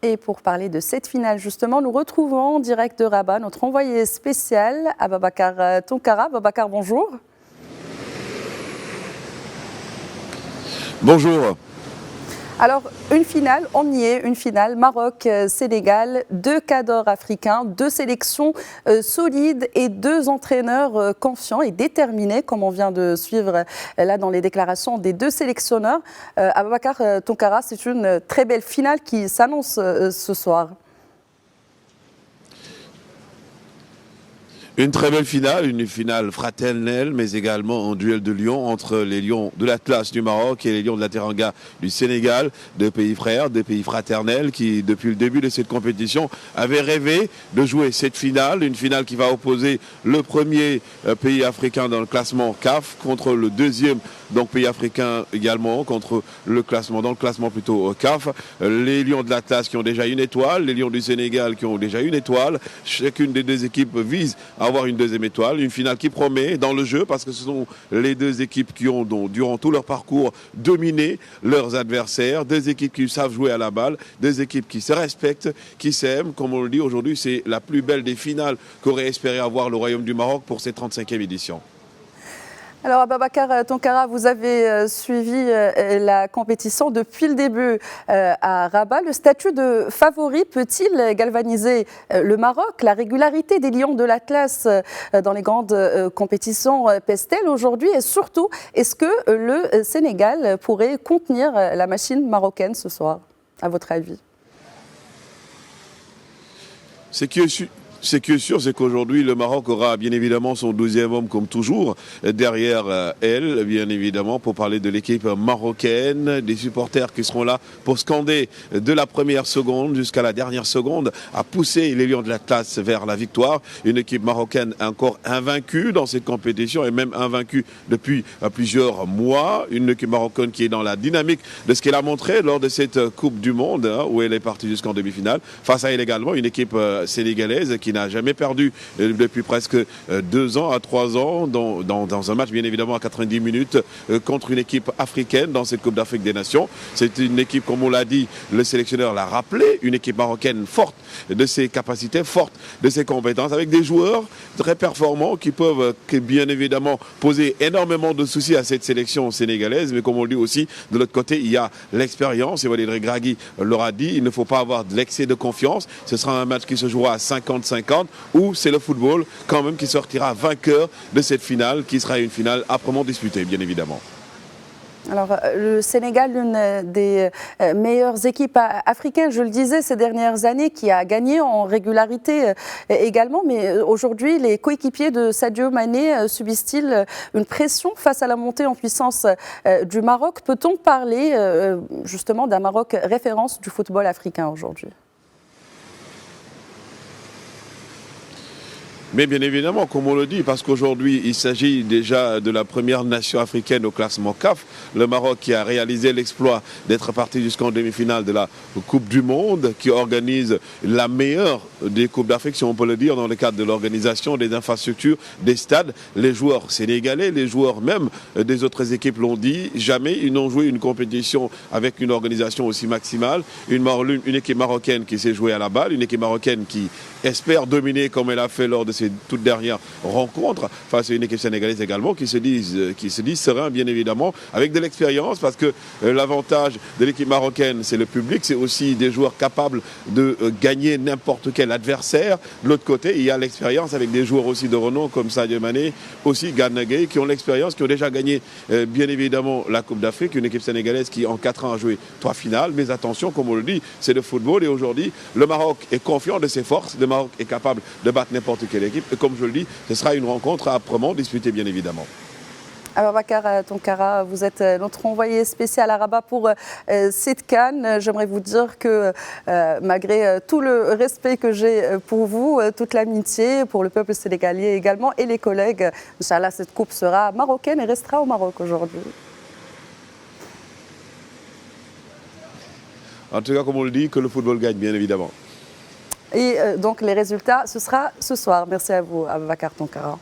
Et pour parler de cette finale, justement, nous retrouvons en direct de Rabat notre envoyé spécial, Ababacar Tounkara. Ababacar, bonjour. Bonjour. Alors, une finale, on y est, une finale Maroc-Sénégal, deux cadors africains, deux sélections solides et deux entraîneurs confiants et déterminés, comme on vient de suivre là dans les déclarations des deux sélectionneurs. Ababacar Tounkara, c'est une très belle finale qui s'annonce ce soir. Une très belle finale, une finale fraternelle, mais également un duel de lions entre les lions de l'Atlas du Maroc et les lions de la Teranga du Sénégal, deux pays frères, deux pays fraternels qui, depuis le début de cette compétition, avaient rêvé de jouer cette finale, une finale qui va opposer le premier pays africain dans le classement CAF contre le deuxième donc pays africain également contre le classement, dans le classement plutôt CAF. Les lions de l'Atlas qui ont déjà une étoile, les lions du Sénégal qui ont déjà une étoile. Chacune des deux équipes vise à avoir une deuxième étoile, une finale qui promet dans le jeu parce que ce sont les deux équipes qui ont donc, durant tout leur parcours dominé leurs adversaires, deux équipes qui savent jouer à la balle, deux équipes qui se respectent, qui s'aiment. Comme on le dit aujourd'hui, c'est la plus belle des finales qu'aurait espéré avoir le Royaume du Maroc pour cette 35e édition. Alors Ababacar Tounkara, vous avez suivi la compétition depuis le début à Rabat. Le statut de favori peut-il galvaniser le Maroc? La régularité des lions de l'Atlas dans les grandes compétitions pèse-t-elle aujourd'hui? Et surtout, est-ce que le Sénégal pourrait contenir la machine marocaine ce soir, à votre avis? Ce qui est sûr, c'est qu'aujourd'hui, le Maroc aura bien évidemment son 12e homme, comme toujours, derrière elle, bien évidemment, pour parler de l'équipe marocaine, des supporters qui seront là pour scander de la première seconde jusqu'à la dernière seconde, à pousser les lions de l'Atlas vers la victoire. Une équipe marocaine encore invaincue dans cette compétition et même invaincue depuis plusieurs mois. Une équipe marocaine qui est dans la dynamique de ce qu'elle a montré lors de cette Coupe du Monde, où elle est partie jusqu'en demi-finale. Face à elle également, une équipe sénégalaise qui n'a jamais perdu depuis presque 2 ans à 3 ans dans un match bien évidemment à 90 minutes contre une équipe africaine dans cette Coupe d'Afrique des Nations. C'est une équipe, comme on l'a dit, le sélectionneur l'a rappelé, une équipe marocaine forte de ses capacités, forte de ses compétences, avec des joueurs très performants qui peuvent bien évidemment poser énormément de soucis à cette sélection sénégalaise, mais comme on le dit aussi, de l'autre côté, il y a l'expérience, et Walid Regragui l'aura dit, il ne faut pas avoir de l'excès de confiance. Ce sera un match qui se jouera à 50-50, où c'est le football quand même qui sortira vainqueur de cette finale, qui sera une finale âprement disputée, bien évidemment. Alors, le Sénégal, l'une des meilleures équipes africaines, je le disais, ces dernières années, qui a gagné en régularité également. Mais aujourd'hui, les coéquipiers de Sadio Mané subissent-ils une pression face à la montée en puissance du Maroc? Peut-on parler justement d'un Maroc référence du football africain aujourd'hui? Mais bien évidemment, comme on le dit, parce qu'aujourd'hui, il s'agit déjà de la première nation africaine au classement CAF. Le Maroc qui a réalisé l'exploit d'être parti jusqu'en demi-finale de la Coupe du Monde, qui organise la meilleure des Coupes d'Afrique, si on peut le dire, dans le cadre de l'organisation des infrastructures, des stades. Les joueurs sénégalais, les joueurs même des autres équipes l'ont dit, jamais ils n'ont joué une compétition avec une organisation aussi maximale. Une équipe marocaine qui s'est jouée à la balle, une équipe marocaine qui espère dominer comme elle a fait lors de ses toutes dernières rencontres face à une équipe sénégalaise également qui se disent serein bien évidemment avec de l'expérience parce que l'avantage de l'équipe marocaine c'est le public, c'est aussi des joueurs capables de gagner n'importe quel adversaire. De l'autre côté il y a l'expérience avec des joueurs aussi de renom comme Sadio Mané, aussi Gana Gueye qui ont l'expérience, qui ont déjà gagné bien évidemment la Coupe d'Afrique, une équipe sénégalaise qui en 4 ans a joué 3 finales, mais attention comme on le dit c'est le football et aujourd'hui le Maroc est confiant de ses forces, le Maroc est capable de battre n'importe quelle équipe. Et comme je le dis, ce sera une rencontre âprement disputée, bien évidemment. Ababacar Tounkara, vous êtes notre envoyé spécial à Rabat pour cette CAN. J'aimerais vous dire que malgré tout le respect que j'ai pour vous, toute l'amitié pour le peuple sénégalais également et les collègues, Inch'Allah, cette coupe sera marocaine et restera au Maroc aujourd'hui. En tout cas, comme on le dit, que le football gagne, bien évidemment. Et donc les résultats, ce sera ce soir. Merci à vous, Ababacar Tounkara.